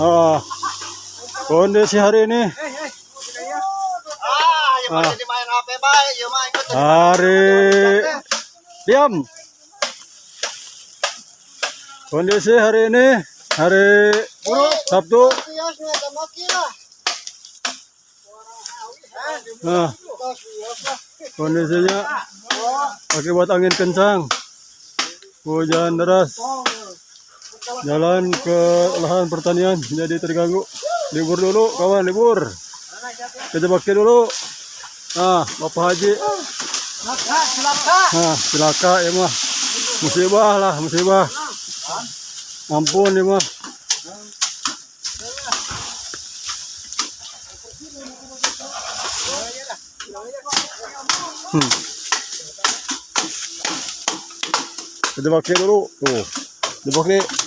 Oh, kondisi hari ini hari diam. Kondisi hari ini hari Sabtu. Nah, kondisinya akibat angin kencang, hujan deras, jalan ke lahan pertanian jadi terganggu. Libur dulu kawan, libur. Kita bakti dulu. Nah, Bapak Haji. Nah, celaka ya mah. Musibah lah, musibah. Ampun ya mah. Kita bakti dulu. Tuh. Kita bakti.